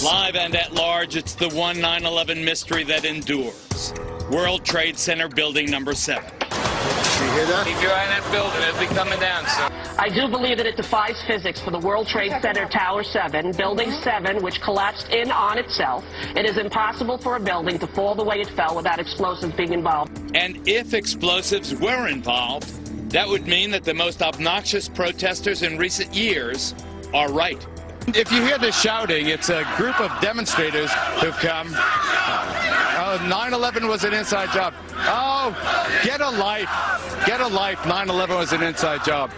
Live and at large, it's the one 9/11 mystery that endures. World Trade Center building number 7. You hear that? Keep your eye on that building. It'll be coming down soon. I do believe that it defies physics for the World Trade Center Tower 7, Building 7, which collapsed in on itself. It is impossible for a building to fall the way it fell without explosives being involved. And if explosives were involved, that would mean that the most obnoxious protesters in recent years are right. If you hear this shouting, it's a group of demonstrators who've come. 9/11 was an inside job. Oh, get a life. Get a life. 9/11 was an inside job.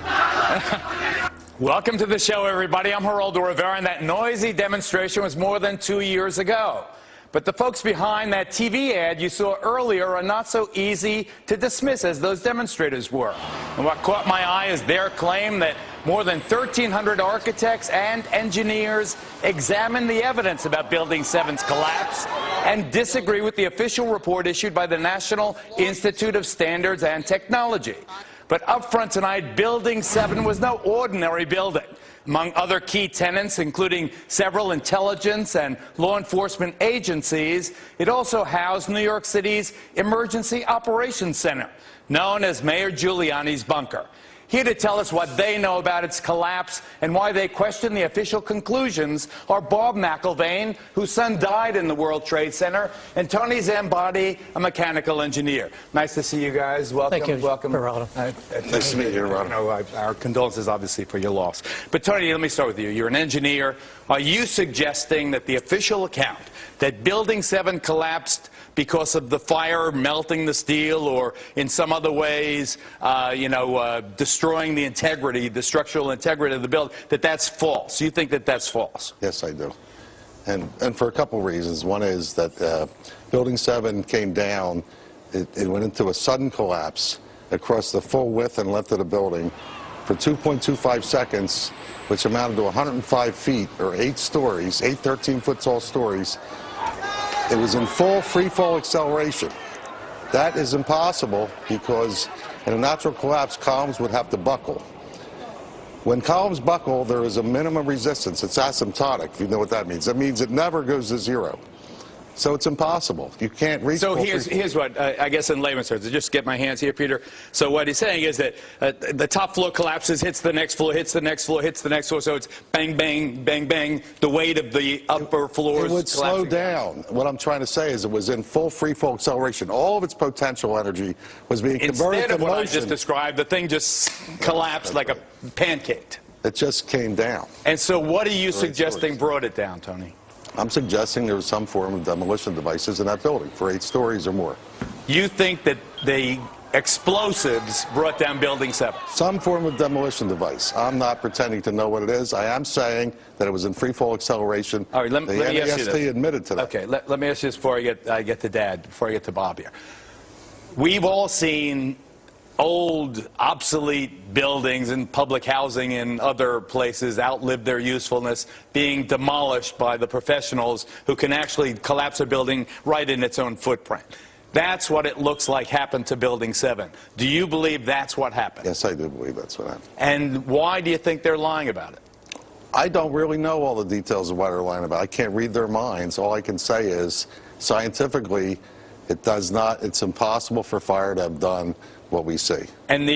Welcome to the show, everybody. I'm Geraldo Rivera, and that noisy demonstration was more than 2 years ago. But the folks behind that TV ad you saw earlier are not so easy to dismiss as those demonstrators were. And what caught my eye is their claim that more than 1,300 architects and engineers examined the evidence about Building 7's collapse and disagree with the official report issued by the National Institute of Standards and Technology. But up front tonight, Building 7 was no ordinary building. Among other key tenants, including several intelligence and law enforcement agencies, it also housed New York City's Emergency Operations Center, known as Mayor Giuliani's bunker. Here to tell us what they know about its collapse and why they question the official conclusions are Bob McIlvaine, whose son died in the World Trade Center, and Tony Zambati, a mechanical engineer. Nice to see you guys. Welcome. Thank you, welcome. Geraldo. Nice to meet you, Geraldo. Our condolences, obviously, for your loss. But, Tony, let me start with you. You're an engineer. Are you suggesting that the official account that Building 7 collapsed because of the fire melting the steel or in some other ways, destroying the integrity, the structural integrity of the building, that's false? You think that that's false? Yes, I do. And for a couple reasons. One is that Building 7 came down. It went into a sudden collapse across the full width and length of the building for 2.25 seconds, which amounted to 105 feet, or 8 stories, 8 13-foot tall stories. It was in full free-fall acceleration. That is impossible because in a natural collapse, columns would have to buckle. When columns buckle, there is a minimum resistance. It's asymptotic, if you know what that means. That means it never goes to zero. So it's impossible. You can't reach. So here's what, I guess in layman's terms, to just get my hands here, Peter. So what he's saying is that the top floor collapses, hits the next floor, hits the next floor, hits the next floor. So it's bang, bang, bang, bang. The weight of the upper floors. It would slow down. What I'm trying to say is it was in full free-fall acceleration. All of its potential energy was being converted to motion. Instead of what I just described, the thing just collapsed like a pancake. It just came down. And so what are you suggesting brought it down, Tony? I'm suggesting there was some form of demolition devices in that building for 8 stories or more. You think that the explosives brought down Building 7? Some form of demolition device. I'm not pretending to know what it is. I am saying that it was in free-fall acceleration. All right, let me ask you this. NEST admitted to that. Okay, let me ask you this before I get to Dad, before I get to Bob here. We've all seen old, obsolete buildings and public housing in other places outlive their usefulness, being demolished by the professionals who can actually collapse a building right in its own footprint. That's what it looks like happened to Building 7. Do you believe that's what happened? Yes, I do believe that's what happened. And why do you think they're lying about it? I don't really know all the details of what they're lying about. I can't read their minds. All I can say is, scientifically, it's impossible for fire to have done what we see. And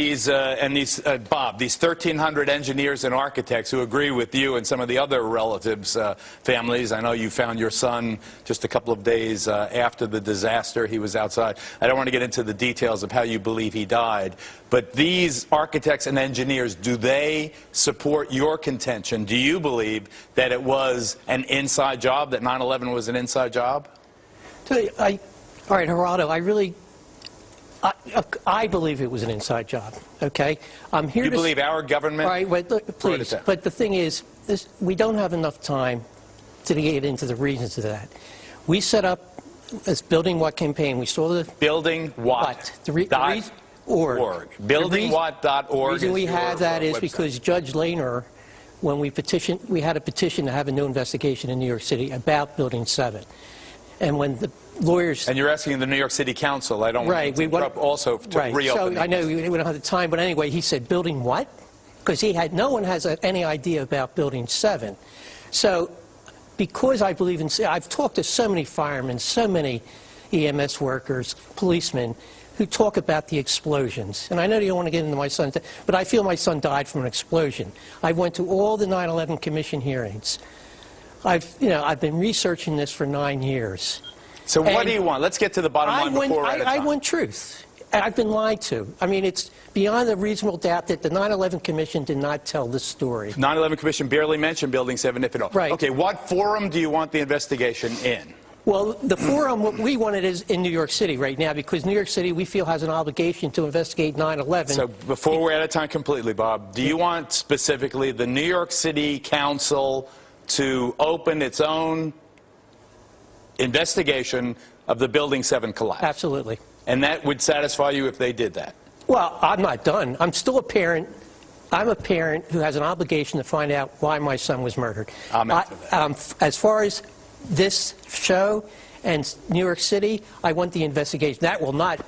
Bob, these 1,300 engineers and architects who agree with you and some of the other relatives' families. I know you found your son just a couple of days after the disaster. He was outside. I don't want to get into the details of how you believe he died, but these architects and engineers, do they support your contention? Do you believe that it was an inside job, that 9/11 was an inside job? All right, Geraldo, I believe it was an inside job, okay? I'm here you believe our government? All right, please. But the thing is, we don't have enough time to get into the reasons of that. We set up this Building What campaign. We saw the... Building What? .org. BuildingWhat.org. The reason we have that is because Judge Lehner, when we had a petition to have a new investigation in New York City about Building 7. And when the lawyers... And you're asking the New York City Council. I don't want to interrupt also to reopen. So I know we don't have the time, but anyway, he said, Building what? Because no one has any idea about Building 7. So because I believe in, I've talked to so many firemen, so many EMS workers, policemen, who talk about the explosions. And I know you don't want to get into my son's, but I feel my son died from an explosion. I went to all the 9/11 Commission hearings. I've been researching this for 9 years. So what do you want? Let's get to the bottom line before we're out of time. I want truth. I've been lied to. I mean, it's beyond a reasonable doubt that the 9/11 Commission did not tell this story. 9/11 Commission barely mentioned Building 7, if at all. Right. Okay, what forum do you want the investigation in? Well, the forum, what we want it is in New York City right now, because New York City, we feel, has an obligation to investigate 9/11. So before we're out of time completely, Bob, do you want specifically the New York City Council to open its own investigation of the Building 7 collapse? Absolutely. And that would satisfy you if they did that? Well, I'm not done. I'm still a parent. I'm a parent who has an obligation to find out why my son was murdered. As far as this show and New York City, I want the investigation. That will not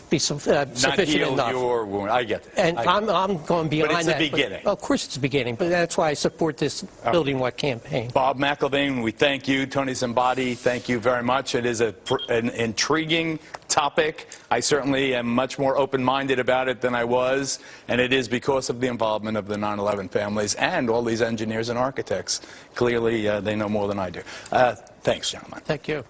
be sufficient enough. Your wound. I get it. And I'm going beyond that. But it's the beginning. Of course it's the beginning, but that's why I support this Building What campaign. Bob McElvain, we thank you. Tony Zambati, thank you very much. It is an intriguing topic. I certainly am much more open-minded about it than I was, and it is because of the involvement of the 9/11 families and all these engineers and architects. Clearly, they know more than I do. Thanks, gentlemen. Thank you.